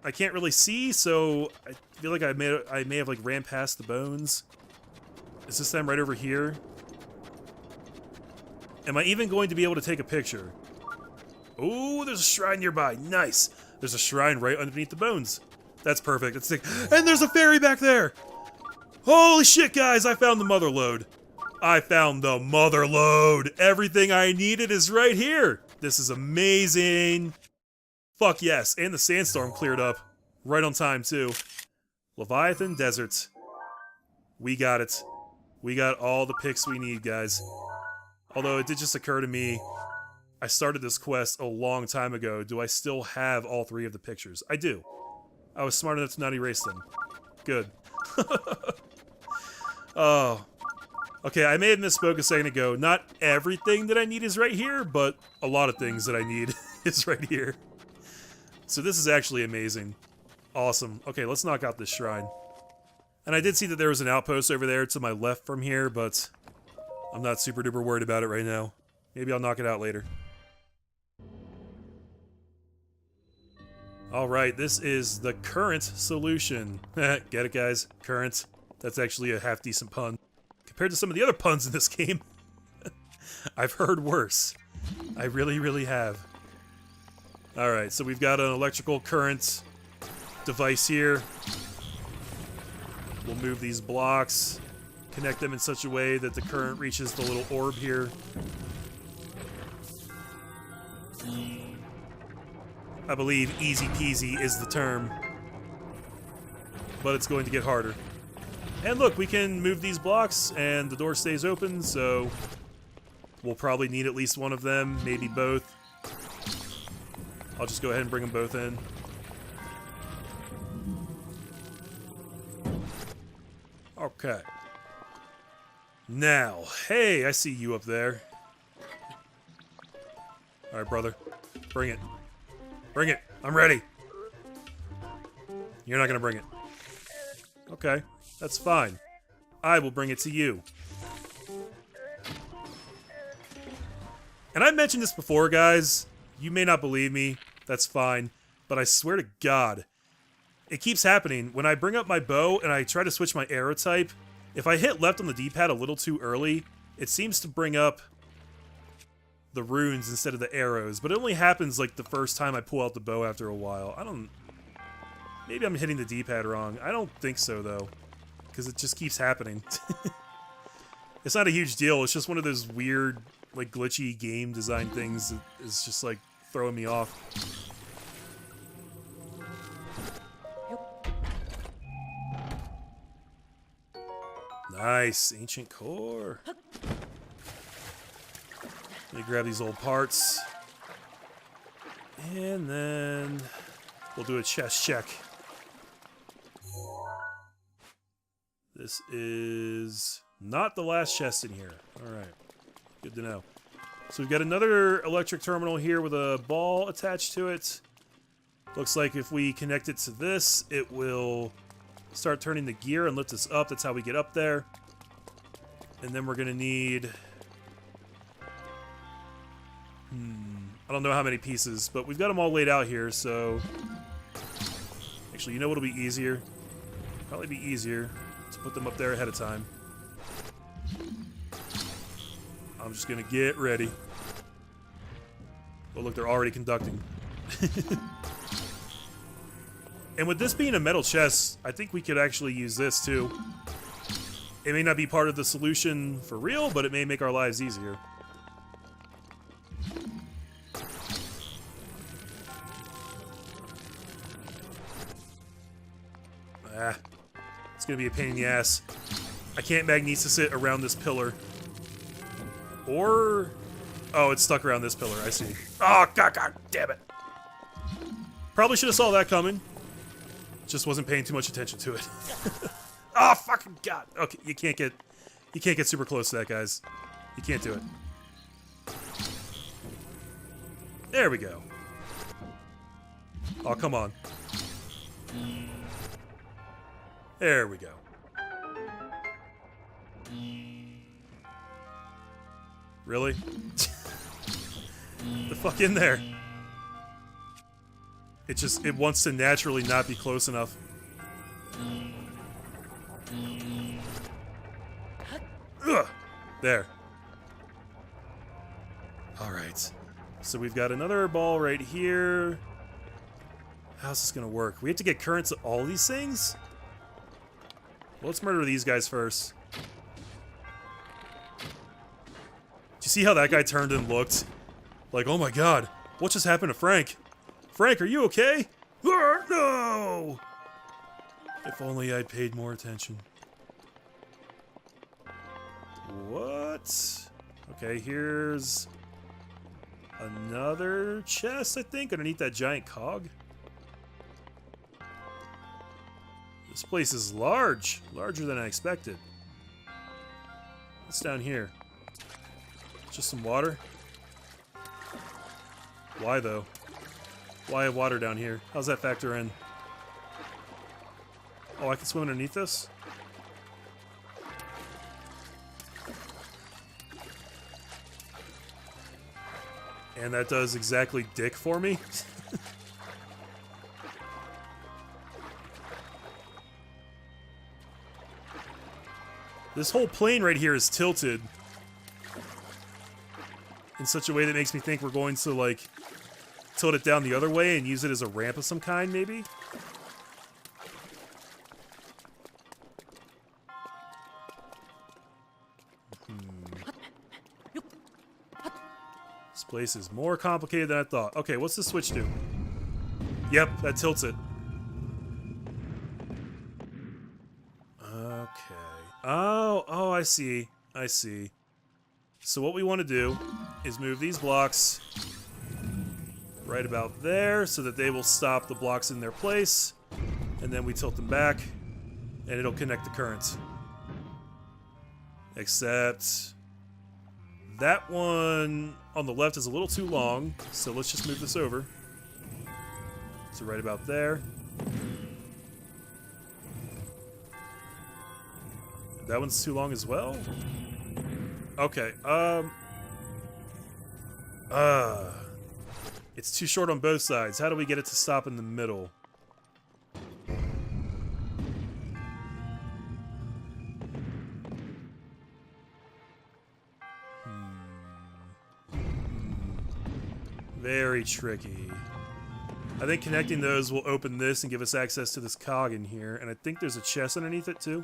I can't really see, so I feel like I may have like ran past the bones. Is this them right over here? Am I even going to be able to take a picture? Oh, there's a shrine nearby. Nice. There's a shrine right underneath the bones. That's perfect. That's sick. And there's a fairy back there. Holy shit, guys! I found the mother lode. I found the mother lode. Everything I needed is right here. This is amazing. Fuck yes. And the sandstorm cleared up. Right on time, too. Leviathan Desert. We got it. We got all the pics we need, guys. Although it did just occur to me, I started this quest a long time ago. Do I still have all 3 of the pictures? I do. I was smart enough to not erase them. Good. Oh. Okay, I may have misspoke a second ago. Not everything that I need is right here, but a lot of things that I need is right here. So this is actually amazing. Awesome. Okay, let's knock out this shrine. And I did see that there was an outpost over there to my left from here, but I'm not super duper worried about it right now. Maybe I'll knock it out later. Alright, this is the current solution. Get it, guys? Current. That's actually a half-decent pun. Compared to some of the other puns in this game. I've heard worse. I really, really have. Alright, so we've got an electrical current device here. We'll move these blocks, connect them in such a way that the current reaches the little orb here. I believe easy peasy is the term. But it's going to get harder. And look, we can move these blocks and the door stays open, so we'll probably need at least one of them, maybe both. I'll just go ahead and bring them both in. Okay. Now, hey, I see you up there. Alright, brother. Bring it. Bring it. I'm ready. You're not gonna bring it. Okay, that's fine. I will bring it to you. And I've mentioned this before, guys. You may not believe me. That's fine. But I swear to God, it keeps happening. When I bring up my bow and I try to switch my arrow type, if I hit left on the D-pad a little too early, it seems to bring up the runes instead of the arrows. But it only happens like the first time I pull out the bow after a while. Maybe I'm hitting the D-pad wrong. I don't think so, though. Because it just keeps happening. It's not a huge deal. It's just one of those weird, like, glitchy game design things that is just, like, throwing me off. Nice. Ancient core. Let me grab these old parts. And then we'll do a chest check. This is not the last chest in here. Alright. Good to know. So we've got another electric terminal here with a ball attached to it. Looks like if we connect it to this, it will start turning the gear and lift us up. That's how we get up there. And then we're going to need... I don't know how many pieces, but we've got them all laid out here, so... Actually, you know what'll be easier? Probably be easier to put them up there ahead of time. I'm just gonna get ready. Oh, look, they're already conducting. And with this being a metal chest, I think we could actually use this, too. It may not be part of the solution for real, but it may make our lives easier. It's gonna be a pain in the ass. I can't magnesis it around this pillar. Or... Oh, it's stuck around this pillar, I see. Oh, God damn it. Probably should have saw that coming. Just wasn't paying too much attention to it. Oh, fucking God. Okay, you can't get super close to that, guys. You can't do it. There we go. Oh, come on. There we go. Really? The fuck in there? it wants to naturally not be close enough. Ugh! There. Alright. So we've got another ball right here. How's this gonna work? We have to get currents at all these things? Well, let's murder these guys first. Did you see how that guy turned and looked? Like, oh my god, what just happened to Frank? Frank, are you okay? No! If only I'd paid more attention. What? Okay, here's another chest, I think, underneath that giant cog. This place is large. Larger than I expected. What's down here? Just some water? Why, though? Why have water down here? How's that factor in? Oh, I can swim underneath this? And that does exactly dick for me? This whole plane right here is tilted in such a way that makes me think we're going to, like, tilt it down the other way and use it as a ramp of some kind, maybe? This place is more complicated than I thought. Okay, what's the switch do? Yep, that tilts it. Okay. Oh, I see. I see. So what we want to do is move these blocks right about there so that they will stop the blocks in their place. And then we tilt them back and it'll connect the currents. Except that one on the left is a little too long, so let's just move this over. So right about there. That one's too long as well? Okay, it's too short on both sides. How do we get it to stop in the middle? Very tricky. I think connecting those will open this and give us access to this cog in here, and I think there's a chest underneath it too.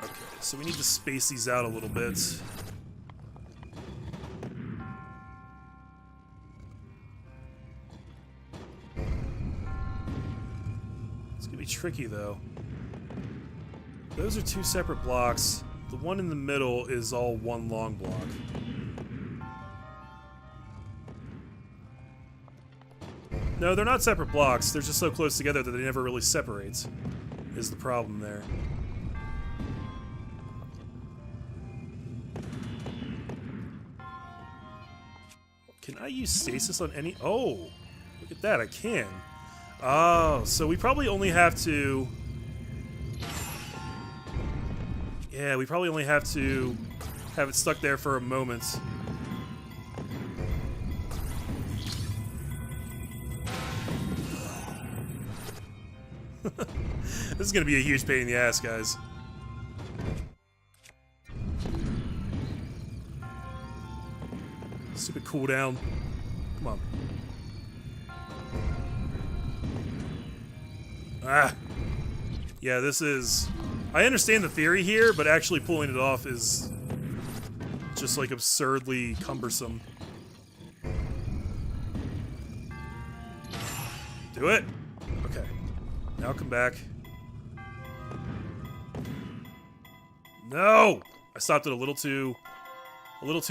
Okay, so we need to space these out a little bit. It's gonna be tricky though. Those are two separate blocks. The one in the middle is all one long block. No, they're not separate blocks. They're just so close together that they never really separate, is the problem there. Can I use stasis on any... Oh! Look at that, I can. Oh, so we probably only have to... Yeah, we probably only have to have it stuck there for a moment. This is gonna be a huge pain in the ass, guys. Stupid cooldown. Come on. Ah! Yeah, this is... I understand the theory here, but actually pulling it off is just, like, absurdly cumbersome. Do it! Okay. Now come back. No! I stopped it a little too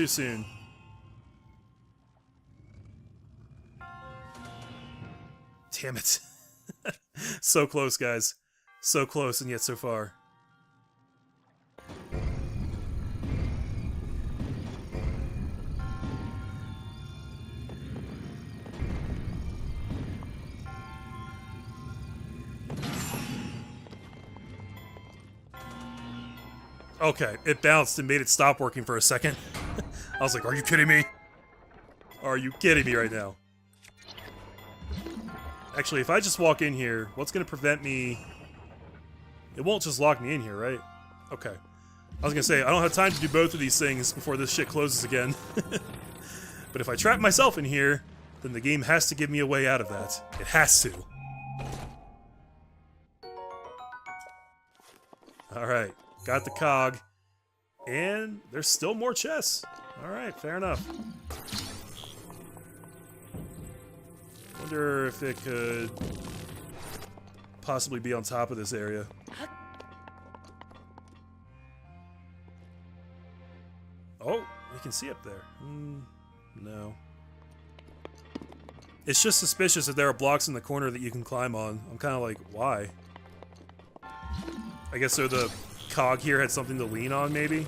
soon. Damn it. So close, guys. So close, and yet so far. Okay, it bounced and made it stop working for a second. I was like, are you kidding me? Are you kidding me right now? Actually, if I just walk in here, what's going to prevent me... It won't just lock me in here, right? Okay. I was going to say, I don't have time to do both of these things before this shit closes again. But if I trap myself in here, then the game has to give me a way out of that. It has to. Alright, got the cog. And there's still more chests. Alright, fair enough. Wonder if it could possibly be on top of this area. Oh, you can see up there. No. It's just suspicious that there are blocks in the corner that you can climb on. I'm kind of like, why? I guess so the cog here had something to lean on, maybe?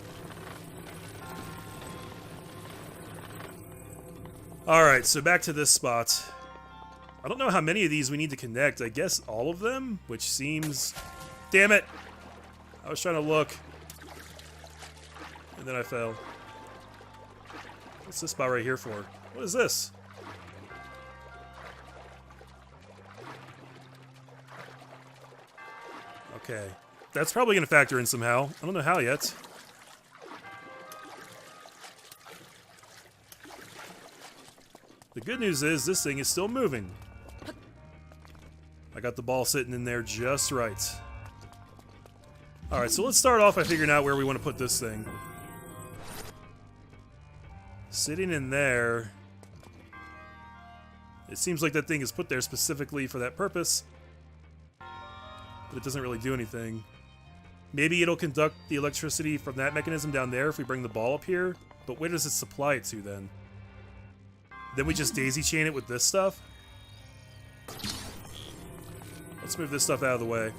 Alright, so back to this spot. I don't know how many of these we need to connect. I guess all of them? Which seems... Damn it! I was trying to look. And then I fell. What's this spot right here for? What is this? Okay. That's probably going to factor in somehow. I don't know how yet. The good news is this thing is still moving. I got the ball sitting in there just right. Alright, so let's start off by figuring out where we want to put this thing. Sitting in there... It seems like that thing is put there specifically for that purpose. But it doesn't really do anything. Maybe it'll conduct the electricity from that mechanism down there if we bring the ball up here. But where does it supply it to then? Then we just daisy chain it with this stuff? Let's move this stuff out of the way.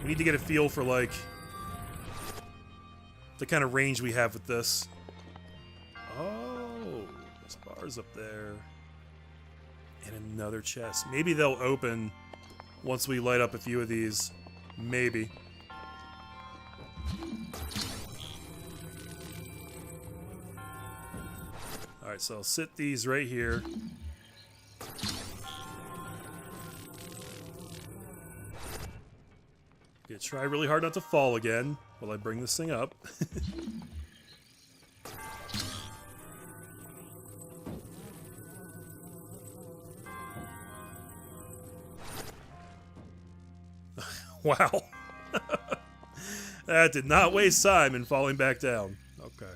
We need to get a feel for, like, the kind of range we have with this. Oh, there's bars up there. And another chest. Maybe they'll open once we light up a few of these. Maybe. Alright, so I'll sit these right here. Gonna try really hard not to fall again while I bring this thing up. Wow. That did not waste time in falling back down. Okay.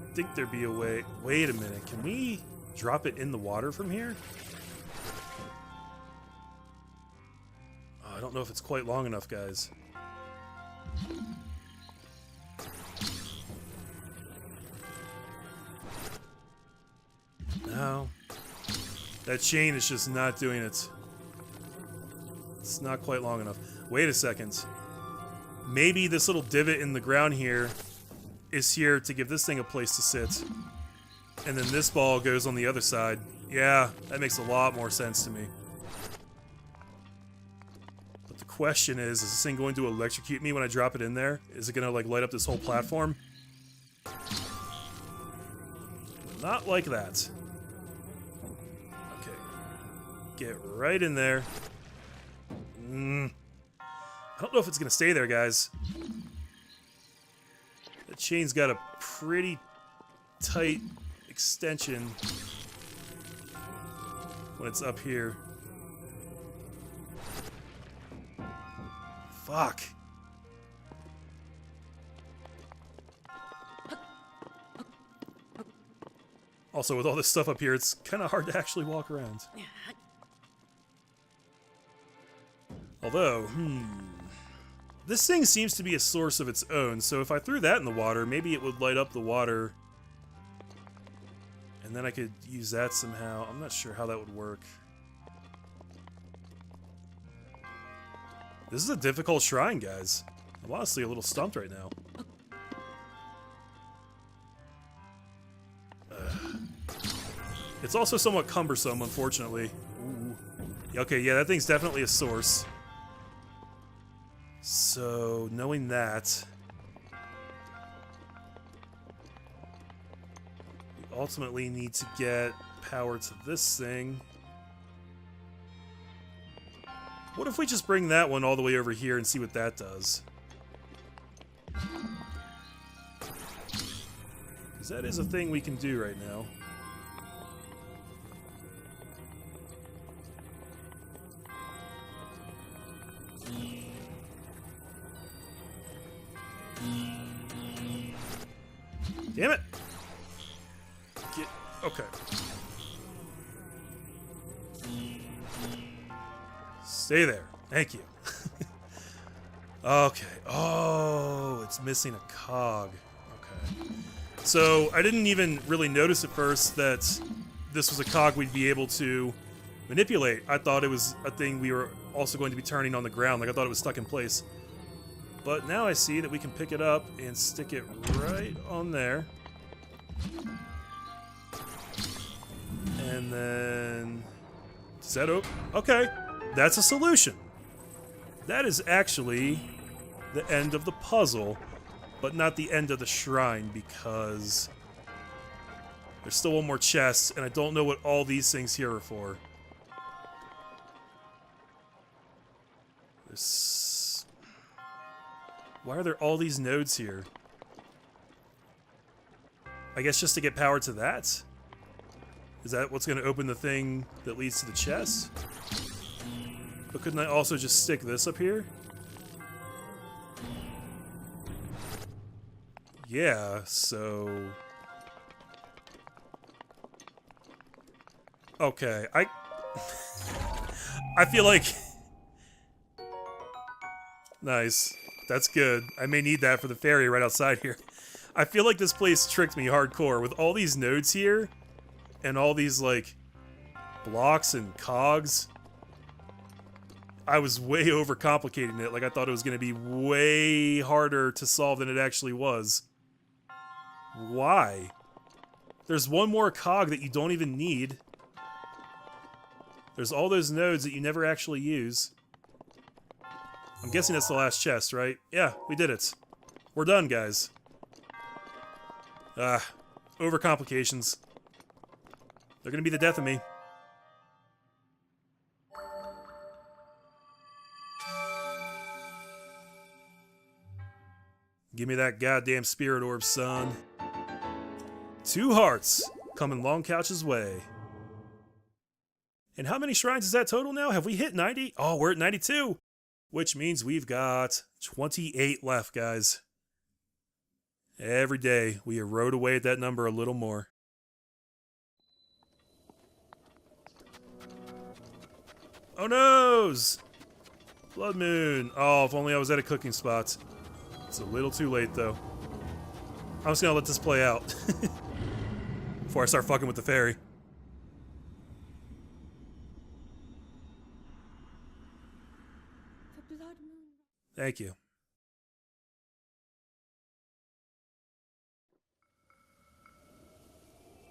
I think there'd be a way... Wait a minute. Can we drop it in the water from here? Oh, I don't know if it's quite long enough, guys. No. That chain is just not doing it. It's not quite long enough. Wait a second. Maybe this little divot in the ground here is here to give this thing a place to sit. And then this ball goes on the other side. Yeah, that makes a lot more sense to me. But the question is this thing going to electrocute me when I drop it in there? Is it going to, like, light up this whole platform? Not like that. Get right in there. I don't know if it's going to stay there, guys. The chain's got a pretty tight extension when it's up here. Fuck. Also, with all this stuff up here, it's kind of hard to actually walk around. Although, this thing seems to be a source of its own, so if I threw that in the water, maybe it would light up the water. And then I could use that somehow. I'm not sure how that would work. This is a difficult shrine, guys. I'm honestly a little stumped right now. It's also somewhat cumbersome, unfortunately. Ooh. Okay, yeah, that thing's definitely a source. So, knowing that, we ultimately need to get power to this thing. What if we just bring that one all the way over here and see what that does? Because that is a thing we can do right now. Damn it! Okay. Stay there. Thank you. Okay. Oh, it's missing a cog. Okay. So, I didn't even really notice at first that this was a cog we'd be able to manipulate. I thought it was a thing we were also going to be turning on the ground. Like, I thought it was stuck in place. But now I see that we can pick it up and stick it right on there. And then... Does that open? Okay. That's a solution. That is actually the end of the puzzle, but not the end of the shrine, because there's still one more chest, and I don't know what all these things here are for. There's... Why are there all these nodes here? I guess just to get power to that? Is that what's going to open the thing that leads to the chest? But couldn't I also just stick this up here? Yeah, so... Okay, I feel like... Nice. That's good. I may need that for the ferry right outside here. I feel like this place tricked me hardcore with all these nodes here and all these, like, blocks and cogs. I was way overcomplicating it. Like, I thought it was going to be way harder to solve than it actually was. Why? There's one more cog that you don't even need. There's all those nodes that you never actually use. I'm guessing that's the last chest, right? Yeah, we did it. We're done, guys. Overcomplications. They're gonna be the death of me. Give me that goddamn spirit orb, son. 2 hearts. Coming Long Couch's way. And how many shrines is that total now? Have we hit 90? Oh, we're at 92. Which means we've got 28 left, guys. Every day, we erode away at that number a little more. Oh noes! Blood Moon. Oh, if only I was at a cooking spot. It's a little too late, though. I'm just gonna let this play out. Before I start fucking with the fairy. Thank you.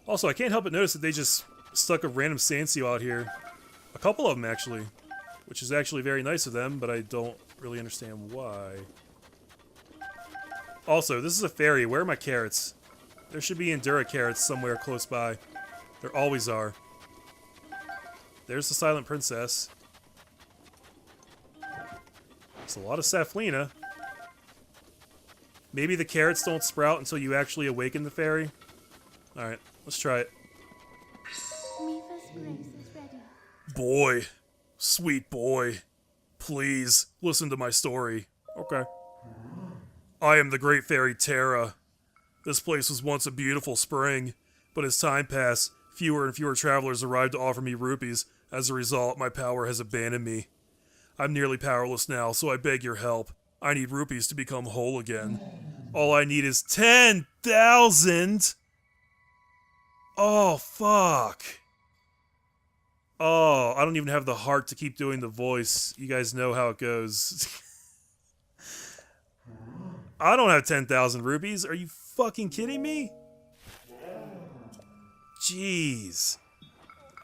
Also, I can't help but notice that they just stuck a random sand seal out here. A couple of them, actually. Which is actually very nice of them, but I don't really understand why. Also, this is a ferry. Where are my carrots? There should be Endura carrots somewhere close by. There always are. There's the Silent Princess. It's a lot of Saflina. Maybe the carrots don't sprout until you actually awaken the fairy. Alright, let's try it. Boy. Sweet boy. Please, listen to my story. Okay. I am the great fairy Terra. This place was once a beautiful spring, but as time passed, fewer and fewer travelers arrived to offer me rupees. As a result, my power has abandoned me. I'm nearly powerless now, so I beg your help. I need rupees to become whole again. All I need is 10,000! Oh, fuck. Oh, I don't even have the heart to keep doing the voice. You guys know how it goes. I don't have 10,000 rupees. Are you fucking kidding me? Jeez.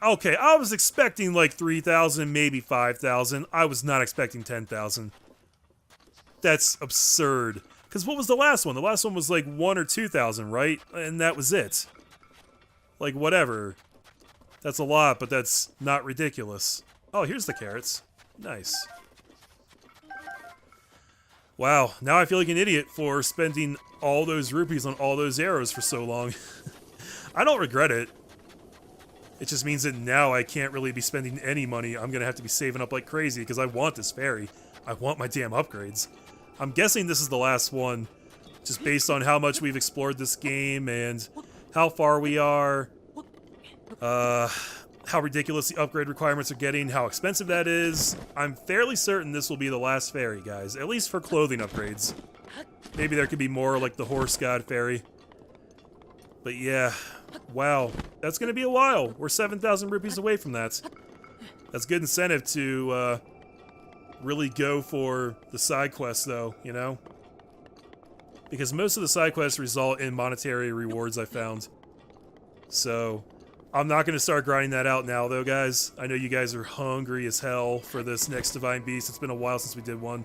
Okay, I was expecting like 3,000, maybe 5,000. I was not expecting 10,000. That's absurd. Because what was the last one? The last one was like 1 or 2,000, right? And that was it. Like, whatever. That's a lot, but that's not ridiculous. Oh, here's the carrots. Nice. Wow, now I feel like an idiot for spending all those rupees on all those arrows for so long. I don't regret it. It just means that now I can't really be spending any money. I'm gonna have to be saving up like crazy because I want this fairy. I want my damn upgrades. I'm guessing this is the last one, just based on how much we've explored this game and how far we are, how ridiculous the upgrade requirements are getting, how expensive that is. I'm fairly certain this will be the last fairy, guys, at least for clothing upgrades. Maybe there could be more like the horse god fairy. But yeah, wow, that's gonna be a while. We're 7,000 rupees away from that. That's good incentive to really go for the side quests, though, you know? Because most of the side quests result in monetary rewards, I found. So, I'm not going to start grinding that out now, though, guys. I know you guys are hungry as hell for this next Divine Beast. It's been a while since we did one.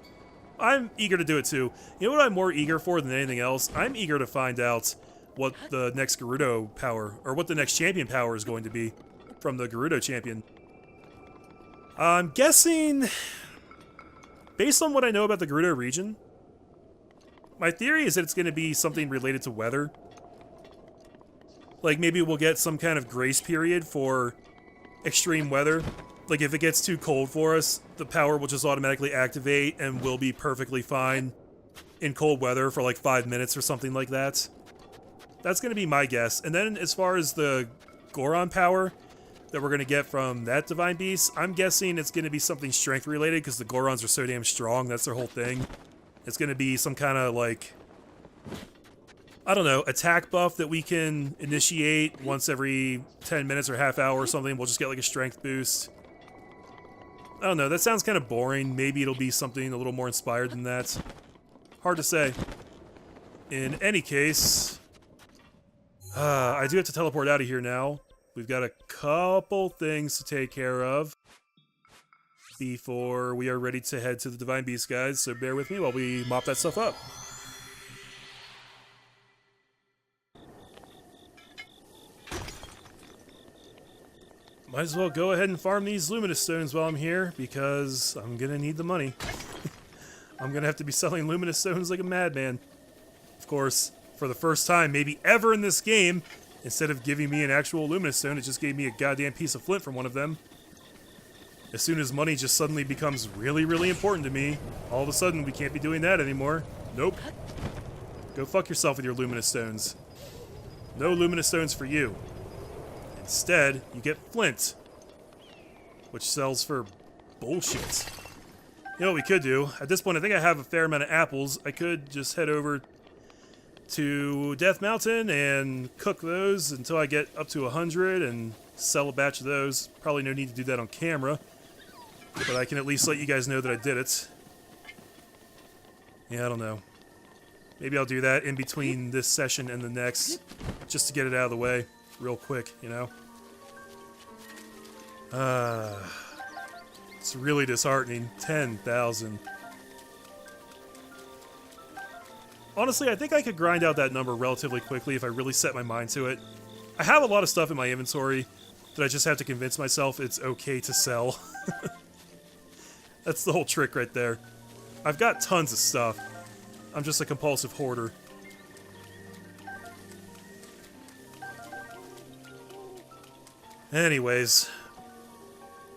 I'm eager to do it, too. You know what I'm more eager for than anything else? I'm eager to find out what the next GERUDO power, or what the next champion power is going to be from the GERUDO champion. I'm guessing, based on what I know about the GERUDO region, my theory is that it's going to be something related to weather. Like, maybe we'll get some kind of grace period for extreme weather. Like, if it gets too cold for us, the power will just automatically activate and we'll be perfectly fine in cold weather for like 5 minutes or something like that. That's going to be my guess. And then as far as the Goron power that we're going to get from that Divine Beast, I'm guessing it's going to be something strength related because the Gorons are so damn strong. That's their whole thing. It's going to be some kind of like, I don't know, attack buff that we can initiate once every 10 minutes or half hour or something. We'll just get like a strength boost. I don't know, that sounds kind of boring. Maybe it'll be something a little more inspired than that. Hard to say. In any case, I do have to teleport out of here now. We've got a couple things to take care of before we are ready to head to the Divine Beast, guys, so bear with me while we mop that stuff up. Might as well go ahead and farm these luminous stones while I'm here, because I'm gonna need the money. I'm gonna have to be selling luminous stones like a madman. Of course, for the first time, maybe ever in this game, instead of giving me an actual luminous stone, it just gave me a goddamn piece of flint from one of them. As soon as money just suddenly becomes really, really important to me, all of a sudden we can't be doing that anymore. Nope. Go fuck yourself with your luminous stones. No luminous stones for you. Instead, you get flint, which sells for bullshit. You know what we could do? At this point, I think I have a fair amount of apples. I could just head over to Death Mountain and cook those until I get up to 100 and sell a batch of those. Probably no need to do that on camera, but I can at least let you guys know that I did it. Yeah, I don't know. Maybe I'll do that in between this session and the next, just to get it out of the way real quick, you know? It's really disheartening. 10,000. Honestly, I think I could grind out that number relatively quickly if I really set my mind to it. I have a lot of stuff in my inventory that I just have to convince myself it's okay to sell. That's the whole trick right there. I've got tons of stuff. I'm just a compulsive hoarder. Anyways.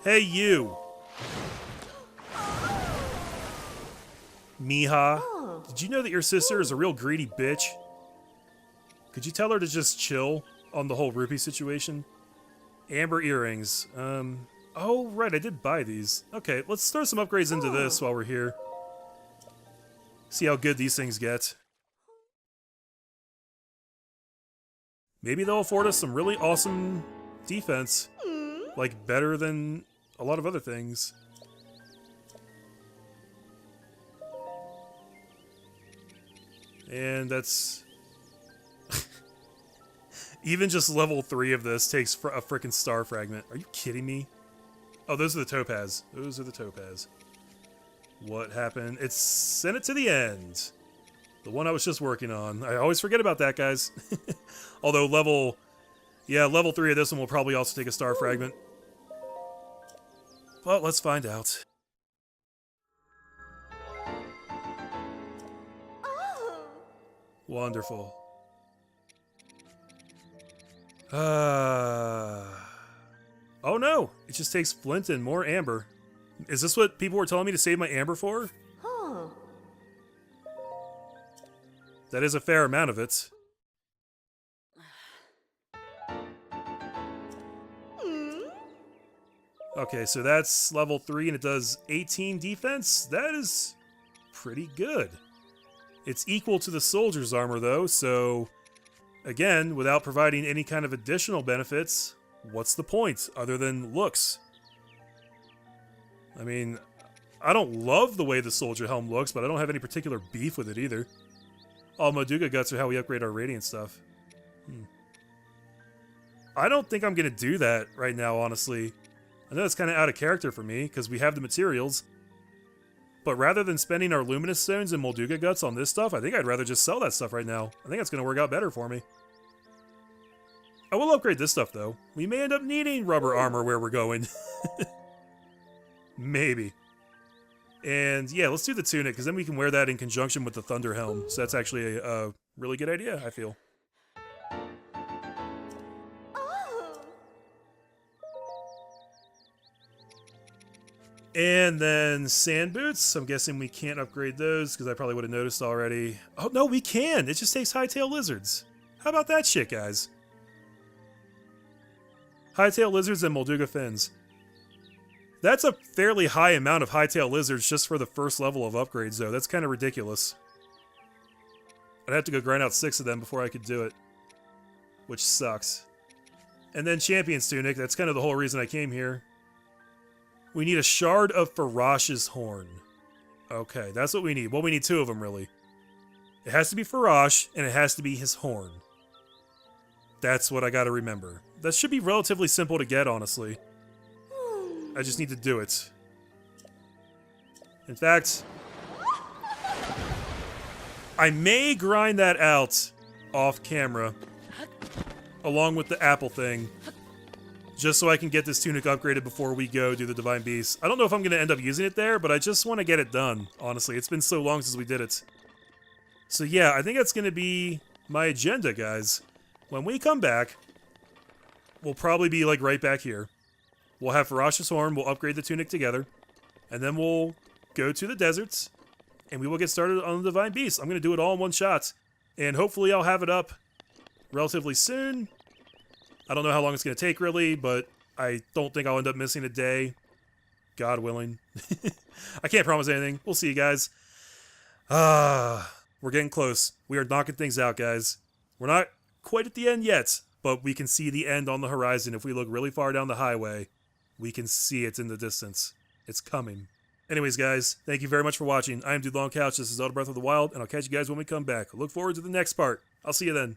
Hey, you! Miha, did you know that your sister is a real greedy bitch? Could you tell her to just chill on the whole rupee situation? Amber earrings. Oh, right, I did buy these. Okay, let's throw some upgrades into this while we're here. See how good these things get. Maybe they'll afford us some really awesome defense. Like, better than a lot of other things. And that's... Even just level 3 of this takes a freaking star fragment. Are you kidding me? Oh, those are the topaz. Those are the topaz. What happened? It's sent it to the end. The one I was just working on. I always forget about that, guys. Although level 3 of this one will probably also take a star fragment. But let's find out. Oh. Wonderful. Oh no! It just takes flint and more amber. Is this what people were telling me to save my amber for? Huh. That is a fair amount of it. Okay, so that's level 3 and it does 18 defense. That is pretty good. It's equal to the soldier's armor though, so again, without providing any kind of additional benefits, what's the point other than looks? I mean, I don't love the way the soldier helm looks, but I don't have any particular beef with it either. All Molduga guts are how we upgrade our radiant stuff. I don't think I'm going to do that right now, honestly. I know it's kind of out of character for me, because we have the materials. But rather than spending our luminous stones and Molduga guts on this stuff, I think I'd rather just sell that stuff right now. I think that's going to work out better for me. I will upgrade this stuff, though. We may end up needing rubber armor where we're going. Maybe. And yeah, let's do the tunic, because then we can wear that in conjunction with the thunder helm. So that's actually a really good idea, I feel. Oh. And then sand boots. I'm guessing we can't upgrade those, because I probably would have noticed already. Oh, no, we can! It just takes hightail lizards. How about that shit, guys? Hightail lizards and Molduga fins. That's a fairly high amount of hightail lizards just for the first level of upgrades, though. That's kind of ridiculous. I'd have to go grind out 6 of them before I could do it. Which sucks. And then Champion's Tunic. That's kind of the whole reason I came here. We need a shard of Farash's horn. Okay, that's what we need. Well, we need 2 of them, really. It has to be Farash, and it has to be his horn. That's what I gotta remember. That should be relatively simple to get, honestly. I just need to do it. In fact, I may grind that out off camera, along with the apple thing, just so I can get this tunic upgraded before we go do the Divine Beast. I don't know if I'm going to end up using it there, but I just want to get it done, honestly. It's been so long since we did it. So yeah, I think that's going to be my agenda, guys. When we come back, we'll probably be like right back here. We'll have Farash's horn, we'll upgrade the tunic together, and then we'll go to the deserts, and we will get started on the Divine Beast. I'm going to do it all in one shot, and hopefully I'll have it up relatively soon. I don't know how long it's going to take, really, but I don't think I'll end up missing a day. God willing. I can't promise anything. We'll see you guys. We're getting close. We are knocking things out, guys. We're not quite at the end yet, but we can see the end on the horizon. If we look really far down the highway, we can see it in the distance. It's coming. Anyways, guys, thank you very much for watching. I am Dude Long Couch. This is Zelda Breath of the Wild, and I'll catch you guys when we come back. Look forward to the next part. I'll see you then.